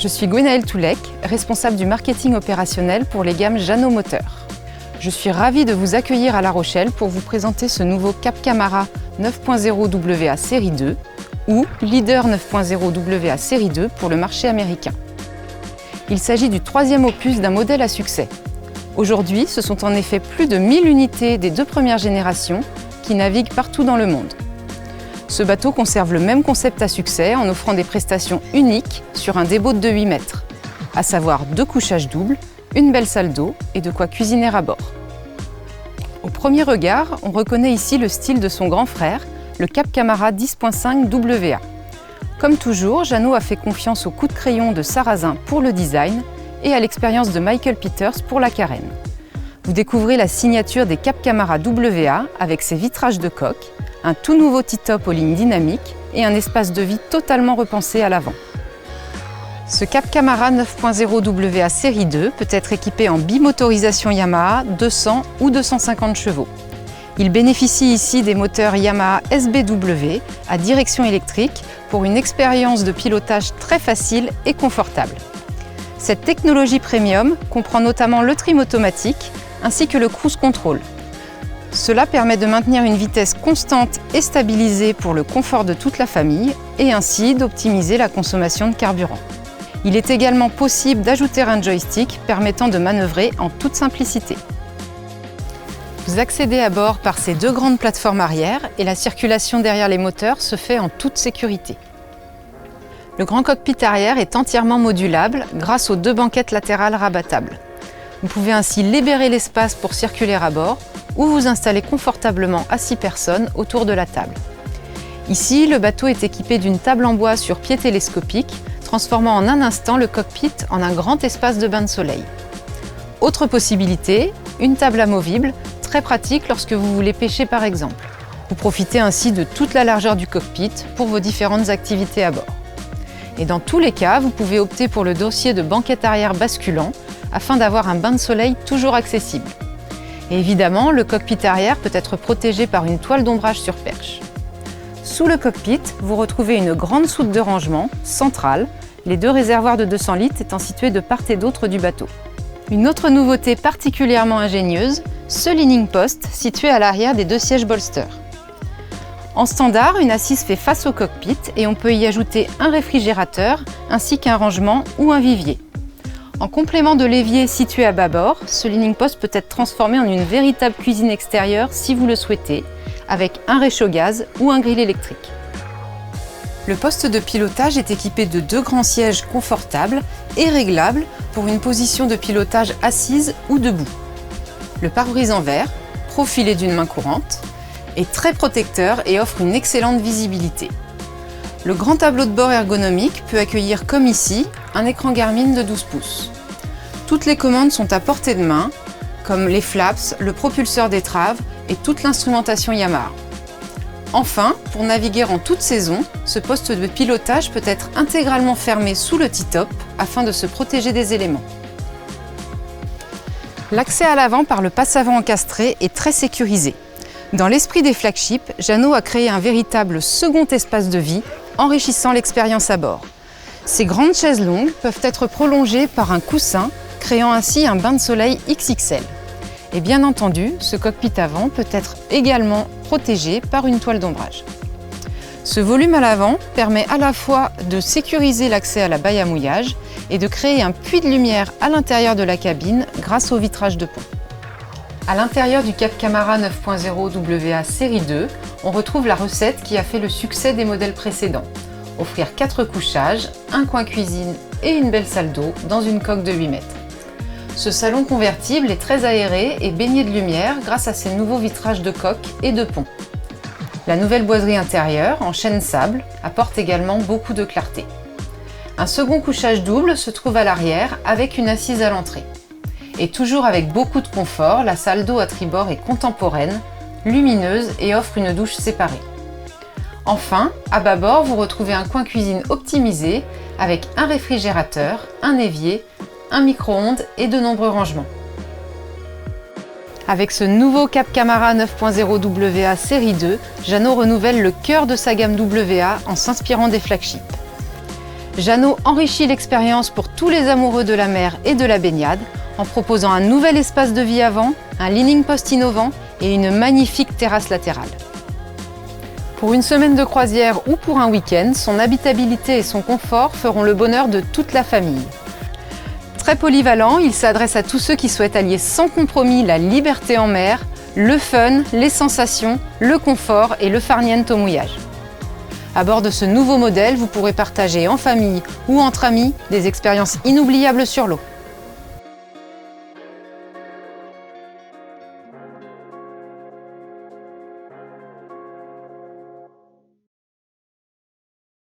Je suis Gwenaëlle Toulek, responsable du marketing opérationnel pour les gammes Jeannot Moteurs. Je suis ravie de vous accueillir à La Rochelle pour vous présenter ce nouveau Cap Camara 9.0 WA Série 2 ou Leader 9.0 WA Série 2 pour le marché américain. Il s'agit du troisième opus d'un modèle à succès. Aujourd'hui, ce sont en effet plus de 1000 unités des deux premières générations qui naviguent partout dans le monde. Ce bateau conserve le même concept à succès en offrant des prestations uniques sur un débo de 8 mètres, à savoir 2 couchages doubles, une belle salle d'eau et de quoi cuisiner à bord. Au premier regard, on reconnaît ici le style de son grand frère, le Cap Camara 10.5 WA. Comme toujours, Jeannot a fait confiance au coup de crayon de Sarrazin pour le design et à l'expérience de Michael Peters pour la carène. Vous découvrez la signature des Cap Camara WA avec ses vitrages de coque, un tout nouveau T-top aux lignes dynamiques et un espace de vie totalement repensé à l'avant. Ce Cap Camara 9.0 WA Série 2 peut être équipé en bimotorisation Yamaha 200 ou 250 chevaux. Il bénéficie ici des moteurs Yamaha SBW à direction électrique pour une expérience de pilotage très facile et confortable. Cette technologie premium comprend notamment le trim automatique ainsi que le cruise control. Cela permet de maintenir une vitesse constante et stabilisée pour le confort de toute la famille et ainsi d'optimiser la consommation de carburant. Il est également possible d'ajouter un joystick permettant de manœuvrer en toute simplicité. Vous accédez à bord par ces deux grandes plateformes arrière et la circulation derrière les moteurs se fait en toute sécurité. Le grand cockpit arrière est entièrement modulable grâce aux 2 banquettes latérales rabattables. Vous pouvez ainsi libérer l'espace pour circuler à bord ou vous installer confortablement à 6 personnes autour de la table. Ici, le bateau est équipé d'une table en bois sur pied télescopique, transformant en un instant le cockpit en un grand espace de bain de soleil. Autre possibilité, une table amovible, très pratique lorsque vous voulez pêcher par exemple. Vous profitez ainsi de toute la largeur du cockpit pour vos différentes activités à bord. Et dans tous les cas, vous pouvez opter pour le dossier de banquette arrière basculant afin d'avoir un bain de soleil toujours accessible. Et évidemment, le cockpit arrière peut être protégé par une toile d'ombrage sur perche. Sous le cockpit, vous retrouvez une grande soute de rangement centrale, les 2 réservoirs de 200 litres étant situés de part et d'autre du bateau. Une autre nouveauté particulièrement ingénieuse, ce leaning post situé à l'arrière des 2 sièges bolster. En standard, une assise fait face au cockpit et on peut y ajouter un réfrigérateur ainsi qu'un rangement ou un vivier. En complément de l'évier situé à bâbord, ce leaning post peut être transformé en une véritable cuisine extérieure si vous le souhaitez, avec un réchaud-gaz ou un grill électrique. Le poste de pilotage est équipé de 2 grands sièges confortables et réglables pour une position de pilotage assise ou debout. Le pare-brise en verre, profilé d'une main courante, est très protecteur et offre une excellente visibilité. Le grand tableau de bord ergonomique peut accueillir, comme ici, un écran Garmin de 12 pouces. Toutes les commandes sont à portée de main, comme les flaps, le propulseur d'étrave et toute l'instrumentation Yamaha. Enfin, pour naviguer en toute saison, ce poste de pilotage peut être intégralement fermé sous le T-top afin de se protéger des éléments. L'accès à l'avant par le passe-avant encastré est très sécurisé. Dans l'esprit des flagships, Jeannot a créé un véritable second espace de vie, enrichissant l'expérience à bord. Ces grandes chaises longues peuvent être prolongées par un coussin, créant ainsi un bain de soleil XXL. Et bien entendu, ce cockpit avant peut être également protégé par une toile d'ombrage. Ce volume à l'avant permet à la fois de sécuriser l'accès à la baille à mouillage et de créer un puits de lumière à l'intérieur de la cabine grâce au vitrage de pont. À l'intérieur du Cap Camara 9.0 WA Série 2, on retrouve la recette qui a fait le succès des modèles précédents. Offrir 4 couchages, un coin cuisine et une belle salle d'eau dans une coque de 8 mètres. Ce salon convertible est très aéré et baigné de lumière grâce à ses nouveaux vitrages de coque et de pont. La nouvelle boiserie intérieure, en chêne sable, apporte également beaucoup de clarté. Un second couchage double se trouve à l'arrière avec une assise à l'entrée. Et toujours avec beaucoup de confort, la salle d'eau à tribord est contemporaine, lumineuse et offre une douche séparée. Enfin, à bâbord, vous retrouvez un coin cuisine optimisé avec un réfrigérateur, un évier, un micro-ondes et de nombreux rangements. Avec ce nouveau Cap Camara 9.0 WA Série 2, Jeannot renouvelle le cœur de sa gamme WA en s'inspirant des flagships. Jeannot enrichit l'expérience pour tous les amoureux de la mer et de la baignade en proposant un nouvel espace de vie avant, un leaning post innovant et une magnifique terrasse latérale. Pour une semaine de croisière ou pour un week-end, son habitabilité et son confort feront le bonheur de toute la famille. Très polyvalent, il s'adresse à tous ceux qui souhaitent allier sans compromis la liberté en mer, le fun, les sensations, le confort et le farniente au mouillage. À bord de ce nouveau modèle, vous pourrez partager en famille ou entre amis des expériences inoubliables sur l'eau.